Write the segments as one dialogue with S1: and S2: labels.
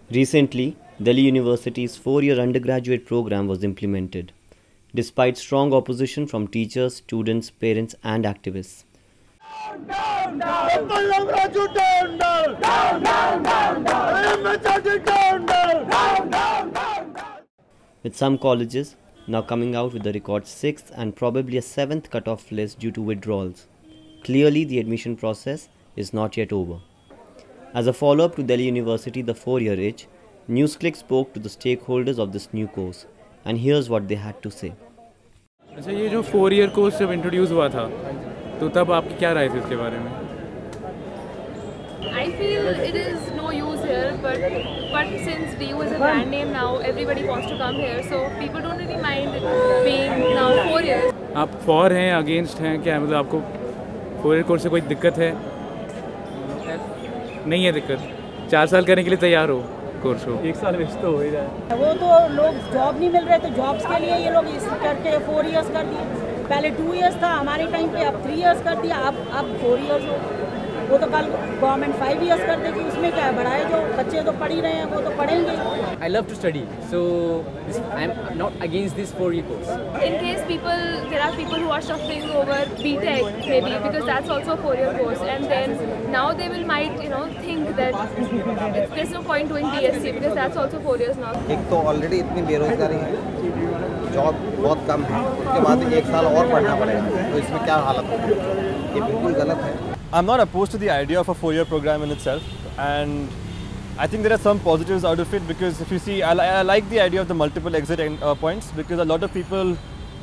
S1: Recently, Delhi University's four-year undergraduate program was implemented, despite strong opposition from teachers, students, parents, and activists. Down, down, down. With some colleges now coming out with a record 6th and probably a 7th cutoff list due to withdrawals. Clearly, the admission process is not yet over. As a follow-up to Delhi University, the four-year itch, Newsclick spoke to the stakeholders of this new course, and here's what they had to say.
S2: अच्छा, ये जो 4-year course जब introduce हुआ था, तो तब आपकी क्या राय थी इसके बारे में?
S3: I feel it is no use here, but since DU is a brand name now, everybody wants to come here, so people don't really mind it being now 4 years.
S2: आप for हैं, against हैं, क्या मतलब आपको 4-year course से कोई दिक्कत है? नहीं है दिक्कत। 4 साल करने के लिए तैयार हो कोर्स को? 1 साल वेस्ट तो हो ही रहा है।
S4: वो तो लोग जॉब नहीं मिल रहे, तो जॉब्स के लिए ये लोग इस करके 4 years कर दिए। पहले 2 years था हमारे टाइम पे, अब 3 years कर दिया, अब 4 years हो। वो तो कल गवर्नमेंट 5 years कर देगी, उसमें क्या है, बढ़ाए जो बच्चे तो पढ़ ही रहे हैं वो तो पढ़ेंगे।
S5: I love to study, so I'm not against this 4-year course.
S3: In case there are people who are suffering over BTech maybe, because that's also a 4-year course, and then now they might think that there's no point doing BSc because that's also 4 years now.
S6: एक तो already इतनी बेरोजगारी है, job बहुत कम है, उसके बाद 1 साल और पढ़ना पड़ेगा, तो इसमें क्या हालत होगी? ये बिल्कुल गलत है।
S7: I'm not opposed to the idea of a 4-year program in itself, and I think there are some positives out of it, because if you see, I like the idea of the multiple exit points, because a lot of people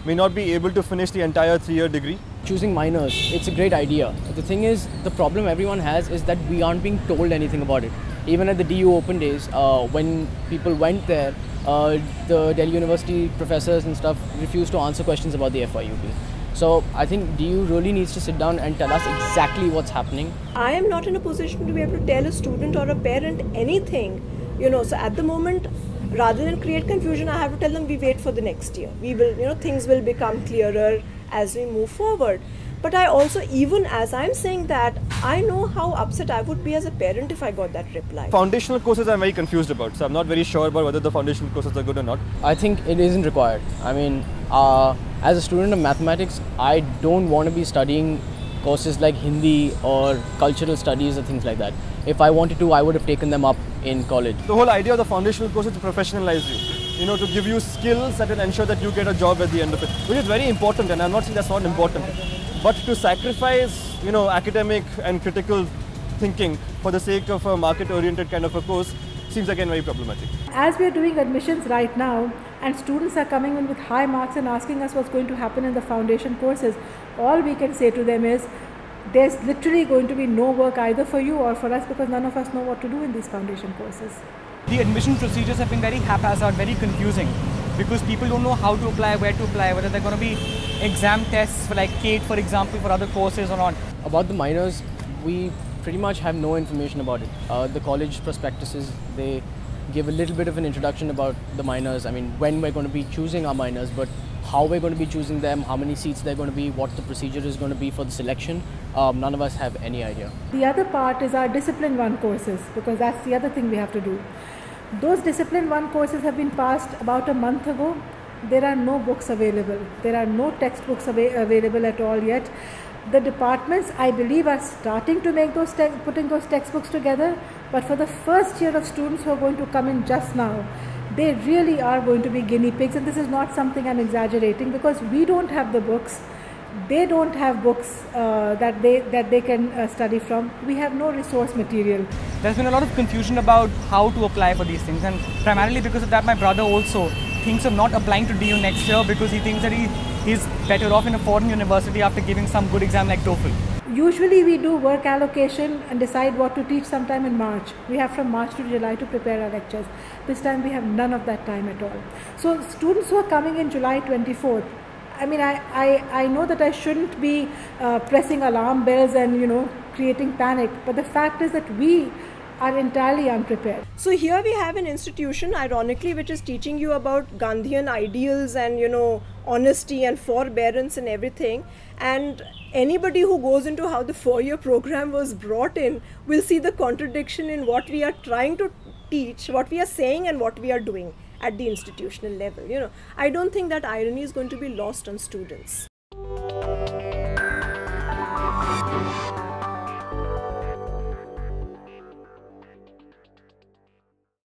S7: may not be able to finish the entire 3-year degree.
S5: Choosing minors, it's a great idea. The thing is, the problem everyone has is that we aren't being told anything about it. Even at the DU Open Days, when people went there, the Delhi University professors and stuff refused to answer questions about the FYUP. So I think DU really needs to sit down and tell us exactly what's happening.
S8: I am not in a position to be able to tell a student or a parent anything, so at the moment, rather than create confusion, I have to tell them we wait for the next year. We will, things will become clearer as we move forward. But I also, even as I'm saying that, I know how upset I would be as a parent if I got that reply.
S7: Foundational courses I'm very confused about, so I'm not very sure about whether the foundational courses are good or not.
S5: I think it isn't required. I mean, as a student of mathematics, I don't want to be studying courses like Hindi or cultural studies or things like that. If I wanted to, I would have taken them up in college.
S7: The whole idea of the foundational course is to professionalize you, to give you skills that will ensure that you get a job at the end of it, which is very important, and I'm not saying that's not important. But to sacrifice, academic and critical thinking for the sake of a market-oriented kind of a course seems again very problematic.
S9: As we are doing admissions right now, and students are coming in with high marks and asking us what's going to happen in the foundation courses, all we can say to them is, there's literally going to be no work either for you or for us, because none of us know what to do in these foundation courses.
S10: The admission procedures have been very haphazard, very confusing, because people don't know how to apply, where to apply, whether they're going to be exam tests for like CATE, for example, for other courses or not.
S5: About the minors, we pretty much have no information about it. The college prospectuses, they give a little bit of an introduction about the minors. I mean, when we're going to be choosing our minors, but how we're going to be choosing them, how many seats they're going to be, what the procedure is going to be for the selection, none of us have any idea.
S9: The other part is our Discipline 1 courses, because that's the other thing we have to do. Those Discipline 1 courses have been passed about a month ago. There are no books available. There are no textbooks available at all yet. The departments, I believe, are starting to make putting those textbooks together, but for the first year of students who are going to come in just now, they really are going to be guinea pigs, and this is not something I'm exaggerating, because we don't have the books. They don't have books that they can study from. We have no resource material.
S10: There's been a lot of confusion about how to apply for these things, and primarily because of that, my brother also thinks of not applying to DU next year because he thinks that he's better off in a foreign university after giving some good exam like TOEFL.
S9: Usually we do work allocation and decide what to teach sometime in March. We have from March to July to prepare our lectures. This time we have none of that time at all. So students who are coming in July 24th, I mean, I know that I shouldn't be pressing alarm bells and, creating panic, but the fact is that we are entirely unprepared.
S8: So here we have an institution, ironically, which is teaching you about Gandhian ideals and, honesty and forbearance and everything. And anybody who goes into how the 4-year program was brought in will see the contradiction in what we are trying to teach, what we are saying and what we are doing at the institutional level. I don't think that irony is going to be lost on students.